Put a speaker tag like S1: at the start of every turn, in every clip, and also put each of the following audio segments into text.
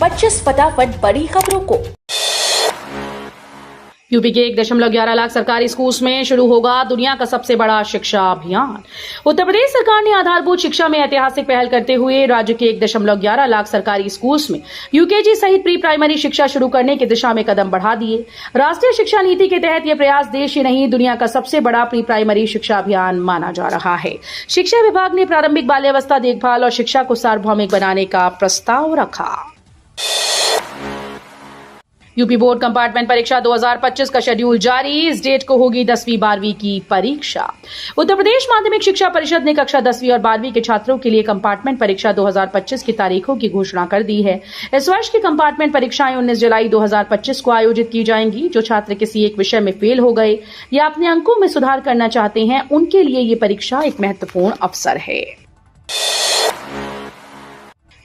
S1: 25 फटाफट बड़ी खबरों को।
S2: यूपी के 1.11 लाख सरकारी स्कूल्स में शुरू होगा दुनिया का सबसे बड़ा शिक्षा अभियान। उत्तर प्रदेश सरकार ने आधारभूत शिक्षा में ऐतिहासिक पहल करते हुए राज्य के 1.11 लाख सरकारी स्कूल्स में यूकेजी सहित प्री प्राइमरी शिक्षा शुरू करने की दिशा में कदम बढ़ा दिए। राष्ट्रीय शिक्षा नीति के तहत यह प्रयास देश ही नहीं दुनिया का सबसे बड़ा प्री प्राइमरी शिक्षा अभियान माना जा रहा है। शिक्षा विभाग ने प्रारंभिक बाल्यावस्था देखभाल और शिक्षा को सार्वभौमिक बनाने का प्रस्ताव रखा। यूपी बोर्ड कंपार्टमेंट परीक्षा 2025 का शेड्यूल जारी। इस डेट को होगी 10वीं 12वीं की परीक्षा। उत्तर प्रदेश माध्यमिक शिक्षा परिषद ने कक्षा 10वीं और 12वीं के छात्रों के लिए कंपार्टमेंट परीक्षा 2025 की तारीखों की घोषणा कर दी है। इस वर्ष की कंपार्टमेंट परीक्षाएं 19 जुलाई 2025 को आयोजित की जाएंगी। जो छात्र किसी एक विषय में फेल हो गए या अपने अंकों में सुधार करना चाहते हैं, उनके लिए ये परीक्षा एक महत्वपूर्ण अवसर है।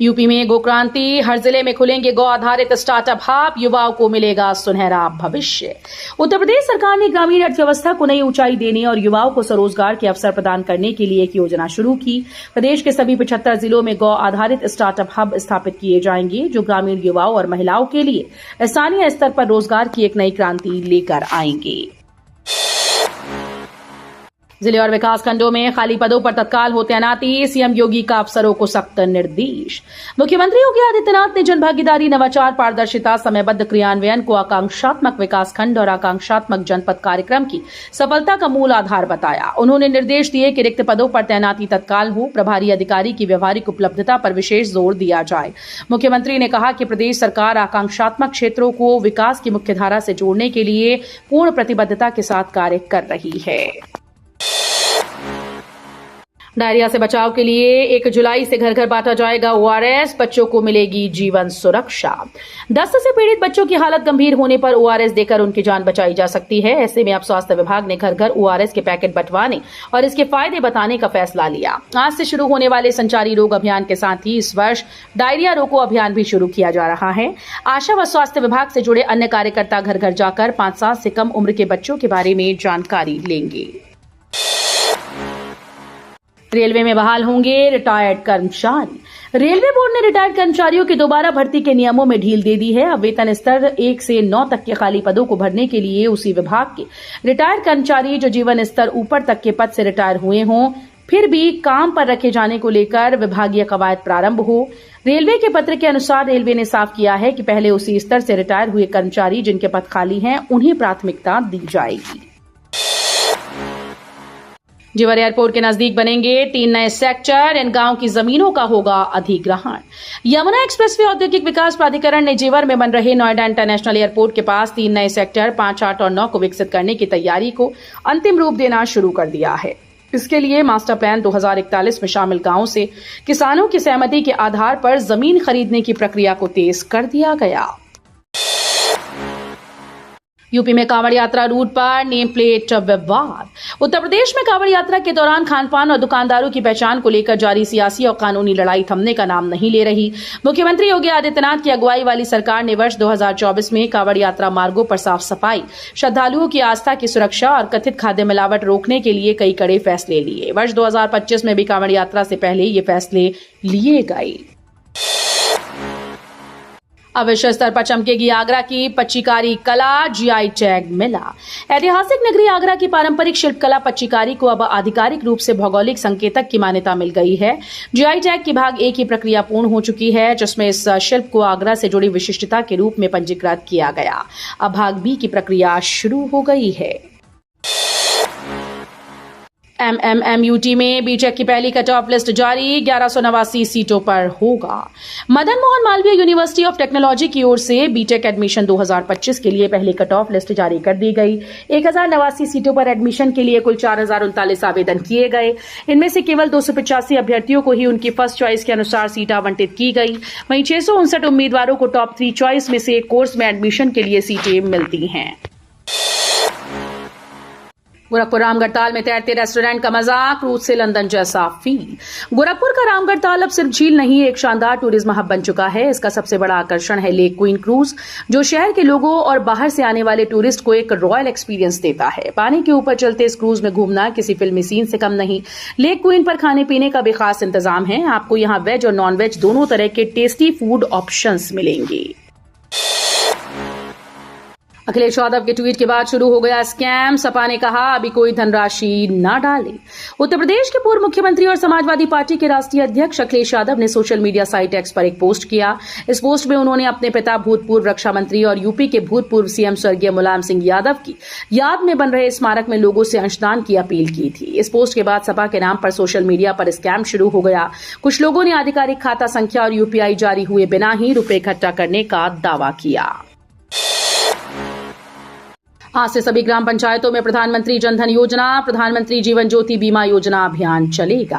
S2: यूपी में गोक्रांति, हर जिले में खुलेंगे गौ आधारित स्टार्टअप हब, युवाओं को मिलेगा सुनहरा भविष्य। उत्तर प्रदेश सरकार ने ग्रामीण अर्थव्यवस्था को नई ऊंचाई देने और युवाओं को स्वरोजगार के अवसर प्रदान करने के लिए एक योजना शुरू की। प्रदेश के सभी 75 जिलों में गौ आधारित स्टार्टअप हब स्थापित किए जाएंगे, जो ग्रामीण युवाओं और महिलाओं के लिए स्थानीय स्तर पर रोजगार की एक नई क्रांति लेकर आएंगे। जिले और विकास खंडों में खाली पदों पर तत्काल हो तैनाती, सीएम योगी का अफसरों को सख्त निर्देश। मुख्यमंत्री योगी आदित्यनाथ ने जनभागीदारी, नवाचार, पारदर्शिता, समयबद्ध क्रियान्वयन को आकांक्षात्मक विकास खंड और आकांक्षात्मक जनपद कार्यक्रम की सफलता का मूल आधार बताया। उन्होंने निर्देश दिए कि रिक्त पदों पर तैनाती तत्काल हो, प्रभारी अधिकारी की व्यवहारिक उपलब्धता पर विशेष जोर दिया जाए। मुख्यमंत्री ने कहा कि प्रदेश सरकार आकांक्षात्मक क्षेत्रों को विकास की मुख्यधारा से जोड़ने के लिए पूर्ण प्रतिबद्धता के साथ कार्य कर रही है। डायरिया से बचाव के लिए 1 जुलाई से घर घर बांटा जाएगा ओआरएस, बच्चों को मिलेगी जीवन सुरक्षा। दस्त से पीड़ित बच्चों की हालत गंभीर होने पर ओआरएस देकर उनकी जान बचाई जा सकती है। ऐसे में अब स्वास्थ्य विभाग ने घर घर ओआरएस के पैकेट बंटवाने और इसके फायदे बताने का फैसला लिया। आज से शुरू होने वाले संचारी रोग अभियान के साथ ही इस वर्ष डायरिया रोको अभियान भी शुरू किया जा रहा है। आशा व स्वास्थ्य विभाग से जुड़े अन्य कार्यकर्ता घर घर जाकर 5 साल से कम उम्र के बच्चों के बारे में जानकारी लेंगे। रेलवे में बहाल होंगे रिटायर्ड कर्मचारी। रेलवे बोर्ड ने रिटायर्ड कर्मचारियों की दोबारा भर्ती के नियमों में ढील दे दी है। अब वेतन स्तर 1 से 9 तक के खाली पदों को भरने के लिए उसी विभाग के रिटायर्ड कर्मचारी जो जीवन स्तर ऊपर तक के पद से रिटायर हुए हों, फिर भी काम पर रखे जाने को लेकर विभागीय कवायद प्रारंभ हो। रेलवे के पत्र के अनुसार रेलवे ने साफ किया है कि पहले उसी स्तर से रिटायर हुए कर्मचारी जिनके पद खाली हैं, उन्हें प्राथमिकता दी जाएगी। जेवर एयरपोर्ट के नजदीक बनेंगे 3 नए सेक्टर, इन गांव की जमीनों का होगा अधिग्रहण। यमुना एक्सप्रेसवे औद्योगिक विकास प्राधिकरण ने जेवर में बन रहे नोएडा इंटरनेशनल एयरपोर्ट के पास 3 नए सेक्टर 5, 8 और 9 को विकसित करने की तैयारी को अंतिम रूप देना शुरू कर दिया है। इसके लिए मास्टर प्लान 2041 में शामिल गांवों से किसानों की सहमति के आधार पर जमीन खरीदने की प्रक्रिया को तेज कर दिया गया। यूपी में कांवड़ यात्रा रूट पर नेम प्लेट विवाद। उत्तर प्रदेश में कांवड़ यात्रा के दौरान खानपान और दुकानदारों की पहचान को लेकर जारी सियासी और कानूनी लड़ाई थमने का नाम नहीं ले रही। मुख्यमंत्री योगी आदित्यनाथ की अगुवाई वाली सरकार ने वर्ष 2024 में कांवड़ यात्रा मार्गों पर साफ सफाई, श्रद्धालुओं की आस्था की सुरक्षा और कथित खाद्य मिलावट रोकने के लिए कई कड़े फैसले लिए। वर्ष 2025 में भी कांवड़ यात्रा से पहले ये फैसले लिए गए। अब विश्व स्तर पर चमकेगी आगरा की पच्चीकारी कला, जीआई टैग मिला। ऐतिहासिक नगरी आगरा की पारंपरिक शिल्पकला पच्चीकारी को अब आधिकारिक रूप से भौगोलिक संकेतक की मान्यता मिल गई है। जीआई टैग की भाग 1 की प्रक्रिया पूर्ण हो चुकी है, जिसमें इस शिल्प को आगरा से जुड़ी विशिष्टता के रूप में पंजीकृत किया गया। अब भाग बी की प्रक्रिया शुरू हो गई है। MMMUT में बीटेक की पहली कट ऑफ लिस्ट जारी, 1189 सीटों पर होगा। Madan Mohan Malviya university of technology की ओर से बीटेक एडमिशन 2025 के लिए पहली कट ऑफ लिस्ट जारी कर दी गई। 1089 सीटों पर एडमिशन के लिए कुल 4039 आवेदन किए गए। इनमें से केवल 285 अभ्यर्थियों को ही उनकी फर्स्ट चॉइस के अनुसार सीट आवंटित की गई। वहीं 659 उम्मीदवारों को टॉप 3 चॉइस में से एक कोर्स में एडमिशन के लिए सीटें मिलती हैं। गोरखपुर रामगढ़ ताल में तैरते रेस्टोरेंट का मजाक, क्रूज से लंदन जैसा फील। गोरखपुर का रामगढ़ ताल अब सिर्फ झील नहीं, एक शानदार टूरिज्म हब बन चुका है। इसका सबसे बड़ा आकर्षण है लेक क्वीन क्रूज, जो शहर के लोगों और बाहर से आने वाले टूरिस्ट को एक रॉयल एक्सपीरियंस देता है। पानी के ऊपर चलते इस क्रूज में घूमना किसी फिल्मी सीन से कम नहीं। लेक क्वीन पर खाने पीने का भी खास इंतजाम है। आपको यहाँ वेज और नॉन वेज दोनों तरह के टेस्टी फूड ऑप्शंस मिलेंगे। अखिलेश यादव के ट्वीट के बाद शुरू हो गया स्कैम। सपा ने कहा अभी कोई धनराशि न डाले। उत्तर प्रदेश के पूर्व मुख्यमंत्री और समाजवादी पार्टी के राष्ट्रीय अध्यक्ष अखिलेश यादव ने सोशल मीडिया साइट एक्स पर एक पोस्ट किया। इस पोस्ट में उन्होंने अपने पिता भूतपूर्व रक्षा मंत्री और यूपी के भूतपूर्व सीएम स्वर्गीय मुलायम सिंह यादव की याद में बन रहे स्मारक में लोगों से अंशदान की अपील की थी। इस पोस्ट के बाद सपा के नाम पर सोशल मीडिया पर स्कैम शुरू हो गया। कुछ लोगों ने आधिकारिक खाता संख्या और यूपीआई जारी हुए बिना ही रुपए इकट्ठा करने का दावा किया। आज से सभी ग्राम पंचायतों में प्रधानमंत्री जनधन योजना, प्रधानमंत्री जीवन ज्योति बीमा योजना अभियान चलेगा।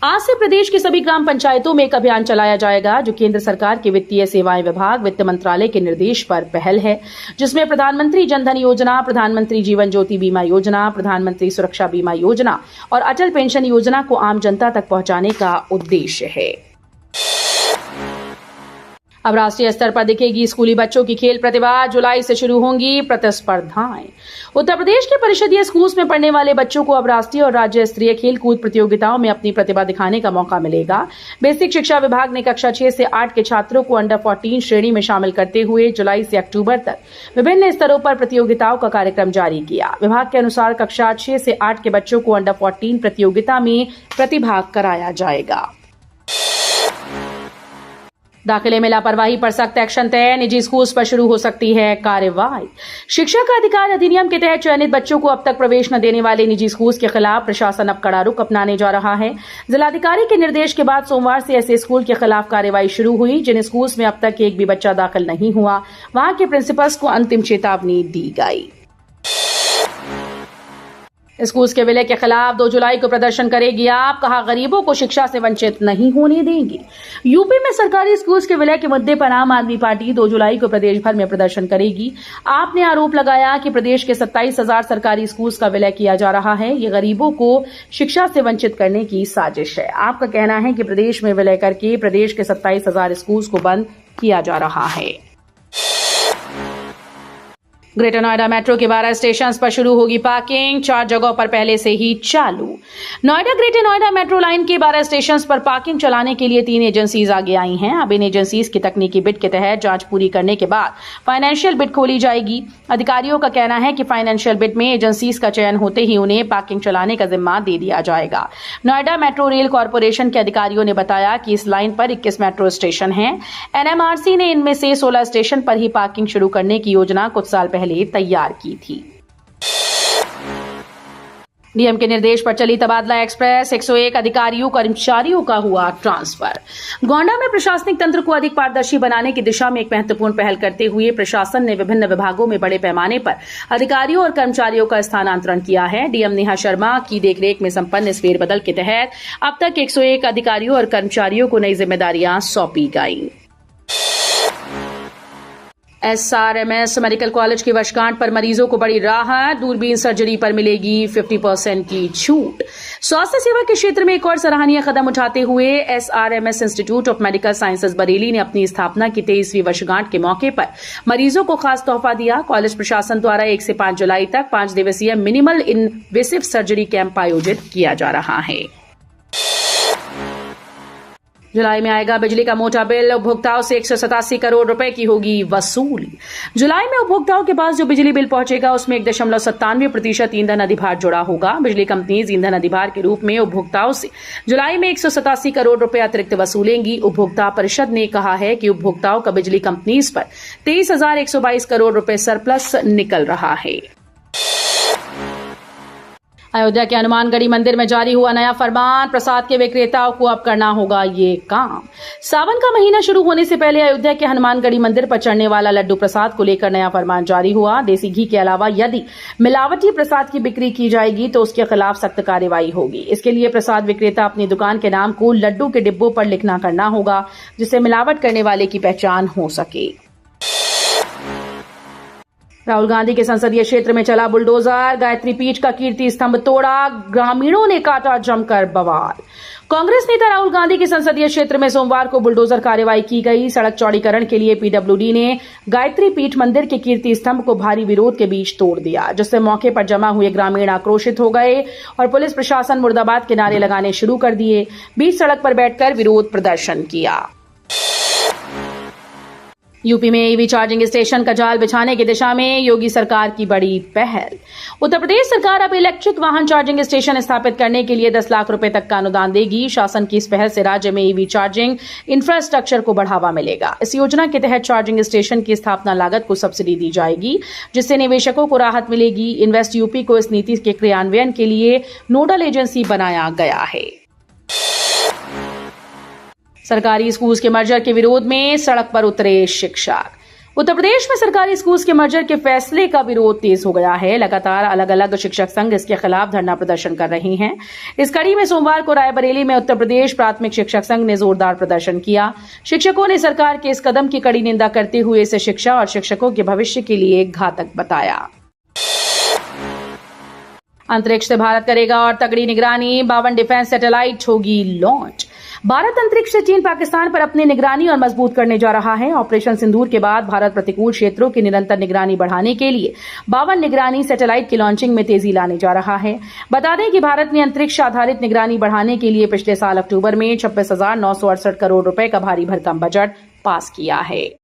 S2: आज से प्रदेश की सभी ग्राम पंचायतों में एक अभियान चलाया जाएगा, जो केंद्र सरकार के वित्तीय सेवाएं विभाग वित्त मंत्रालय के निर्देश पर पहल है, जिसमें प्रधानमंत्री जनधन योजना, प्रधानमंत्री जीवन ज्योति बीमा योजना, प्रधानमंत्री सुरक्षा बीमा योजना और अटल पेंशन योजना को आम जनता तक पहुंचाने का उद्देश्य है। अब राष्ट्रीय स्तर पर दिखेगी स्कूली बच्चों की खेल प्रतिभा। जुलाई से शुरू होंगी प्रतिस्पर्धाएं। उत्तर प्रदेश के परिषदीय स्कूल में पढ़ने वाले बच्चों को अब राष्ट्रीय और राज्य स्तरीय खेल कूद प्रतियोगिताओं में अपनी प्रतिभा दिखाने का मौका मिलेगा। बेसिक शिक्षा विभाग ने कक्षा 6 से 8 के छात्रों को अंडर 14 श्रेणी में शामिल करते हुए जुलाई से अक्टूबर तक विभिन्न स्तरों पर प्रतियोगिताओं का कार्यक्रम जारी किया। विभाग के अनुसार कक्षा 6 से 8 के बच्चों को अंडर 14 प्रतियोगिता में प्रतिभाग कराया जाएगा। दाखिले में लापरवाही पर सख्त एक्शन तय। निजी स्कूल्स पर शुरू हो सकती है कार्रवाई। शिक्षक अधिकार अधिनियम के तहत चयनित बच्चों को अब तक प्रवेश न देने वाले निजी स्कूल्स के खिलाफ प्रशासन अब कड़ा रुख अपनाने जा रहा है। जिलाधिकारी के निर्देश के बाद सोमवार से ऐसे स्कूल के खिलाफ कार्रवाई शुरू हुई जिन स्कूल्स में अब तक एक भी बच्चा दाखिल नहीं हुआ। वहां के प्रिंसिपल्स को अंतिम चेतावनी दी गई। स्कूल्स के विलय के खिलाफ 2 जुलाई को प्रदर्शन करेगी आप। कहा गरीबों को शिक्षा से वंचित नहीं होने देंगे। यूपी में सरकारी स्कूल्स के विलय के मुद्दे पर आम आदमी पार्टी 2 जुलाई को प्रदेश भर में प्रदर्शन करेगी। आपने आरोप लगाया कि प्रदेश के 27,000 सरकारी स्कूल्स का विलय किया जा रहा है। ये गरीबों को शिक्षा से वंचित करने की साजिश है। आपका कहना है कि प्रदेश में विलय करके प्रदेश के 27,000 स्कूल्स को बंद किया जा रहा है। ग्रेटर नोएडा मेट्रो के 12 स्टेशन पर शुरू होगी पार्किंग। 4 जगहों पर पहले से ही चालू। Noida greater Noida metro line के 12 स्टेशन पर पार्किंग चलाने के लिए 3 एजेंसीज आगे आई हैं। अब इन एजेंसीज की तकनीकी बिड के तहत जांच पूरी करने के बाद फाइनेंशियल बिड खोली जाएगी। अधिकारियों का कहना है कि फाइनेंशियल बिड में एजेंसीज का चयन होते ही उन्हें पार्किंग चलाने का जिम्मा दे दिया जाएगा। नोएडा मेट्रो रेल कॉर्पोरेशन के अधिकारियों ने बताया कि इस लाइन पर 21 मेट्रो स्टेशन हैं। एनएमआरसी ने इनमें से 16 स्टेशन पर ही पार्किंग शुरू करने की योजना कुछ साल पहले तैयार की थी। डीएम के निर्देश पर चली तबादला एक्सप्रेस। 101 अधिकारियों कर्मचारियों का हुआ ट्रांसफर। गोंडा में प्रशासनिक तंत्र को अधिक पारदर्शी बनाने की दिशा में एक महत्वपूर्ण पहल करते हुए प्रशासन ने विभिन्न विभागों में बड़े पैमाने पर अधिकारियों और कर्मचारियों का स्थानांतरण किया है। डीएम नेहा शर्मा की देखरेख में संपन्न इस फेरबदल के तहत अब तक 101 अधिकारियों और कर्मचारियों को नई जिम्मेदारियां सौंपी गई। एसआरएमएस मेडिकल कॉलेज की वर्षगांठ पर मरीजों को बड़ी राहत। दूरबीन सर्जरी पर मिलेगी 50% की छूट। स्वास्थ्य सेवा के क्षेत्र में एक और सराहनीय कदम उठाते हुए SRMS institute of medical sciences Bareilly ने अपनी स्थापना की 23वीं वर्षगांठ के मौके पर मरीजों को खास तोहफा दिया। कॉलेज प्रशासन द्वारा 1 से 5 जुलाई तक 5 दिवसीय मिनिमल इनवेसिव सर्जरी कैंप आयोजित किया जा रहा है। जुलाई में आएगा बिजली का मोटा बिल। उपभोक्ताओं से 187 करोड़ रुपए की होगी वसूली। जुलाई में उपभोक्ताओं के पास जो बिजली बिल पहुंचेगा उसमें 1.97% ईंधन अधिभार जुड़ा होगा। बिजली कंपनीज ईंधन अधिभार के रूप में उपभोक्ताओं से जुलाई में 187 करोड़ रुपए अतिरिक्त वसूलेंगी। उपभोक्ता परिषद ने कहा है कि उपभोक्ताओं का बिजली कंपनीज पर 23,122 करोड़ रुपए सरप्लस निकल रहा है। अयोध्या के हनुमानगढ़ी मंदिर में जारी हुआ नया फरमान। प्रसाद के विक्रेताओं को अब करना होगा ये काम। सावन का महीना शुरू होने से पहले अयोध्या के हनुमानगढ़ी मंदिर पर चढ़ने वाला लड्डू प्रसाद को लेकर नया फरमान जारी हुआ। देसी घी के अलावा यदि मिलावटी प्रसाद की बिक्री की जाएगी तो उसके खिलाफ सख्त कार्रवाई होगी। इसके लिए प्रसाद विक्रेता अपनी दुकान के नाम को लड्डू के डिब्बों पर लिखना करना होगा, जिससे मिलावट करने वाले की पहचान हो सके। राहुल गांधी के संसदीय क्षेत्र में चला बुलडोजर, गायत्री पीठ का कीर्ति स्तंभ तोड़ा, ग्रामीणों ने काटा जमकर बवाल। कांग्रेस नेता राहुल गांधी के संसदीय क्षेत्र में सोमवार को बुलडोजर कार्रवाई की गई। सड़क चौड़ीकरण के लिए पीडब्ल्यूडी ने गायत्री पीठ मंदिर के कीर्ति स्तंभ को भारी विरोध के बीच तोड़ दिया, जिससे मौके पर जमा हुए ग्रामीण आक्रोशित हो गए और पुलिस प्रशासन मुर्दाबाद के नारे लगाने शुरू कर दिए। बीच सड़क पर बैठकर विरोध प्रदर्शन किया। यूपी में ईवी चार्जिंग स्टेशन का जाल बिछाने की दिशा में योगी सरकार की बड़ी पहल। उत्तर प्रदेश सरकार अब इलेक्ट्रिक वाहन चार्जिंग स्टेशन स्थापित करने के लिए 10 लाख रुपए तक का अनुदान देगी। शासन की इस पहल से राज्य में ईवी चार्जिंग इंफ्रास्ट्रक्चर को बढ़ावा मिलेगा। इस योजना के तहत चार्जिंग स्टेशन की स्थापना लागत को सब्सिडी दी जाएगी, जिससे निवेशकों को राहत मिलेगी। इन्वेस्ट यूपी को इस नीति के क्रियान्वयन के लिए नोडल एजेंसी बनाया गया है। सरकारी स्कूल के मर्जर के विरोध में सड़क पर उतरे शिक्षक। उत्तर प्रदेश में सरकारी स्कूल के मर्जर के फैसले का विरोध तेज हो गया है। लगातार अलग अलग शिक्षक संघ इसके खिलाफ धरना प्रदर्शन कर रहे हैं। इस कड़ी में सोमवार को रायबरेली में उत्तर प्रदेश प्राथमिक शिक्षक संघ ने जोरदार प्रदर्शन किया। शिक्षकों ने सरकार के इस कदम की कड़ी निंदा करते हुए इसे शिक्षा और शिक्षकों के भविष्य के लिए घातक बताया। अंतरिक्ष से भारत करेगा और तगड़ी निगरानी, 52 डिफेंस सैटेलाइट होगी लॉन्च। भारत अंतरिक्ष से चीन पाकिस्तान पर अपनी निगरानी और मजबूत करने जा रहा है। ऑपरेशन सिंदूर के बाद भारत प्रतिकूल क्षेत्रों की निरंतर निगरानी बढ़ाने के लिए 52 निगरानी सैटेलाइट की लॉन्चिंग में तेजी लाने जा रहा है। बता दें कि भारत ने अंतरिक्ष आधारित निगरानी बढ़ाने के लिए पिछले साल अक्टूबर में 26,968 करोड़ रुपए का भारी भरकम बजट पास किया है।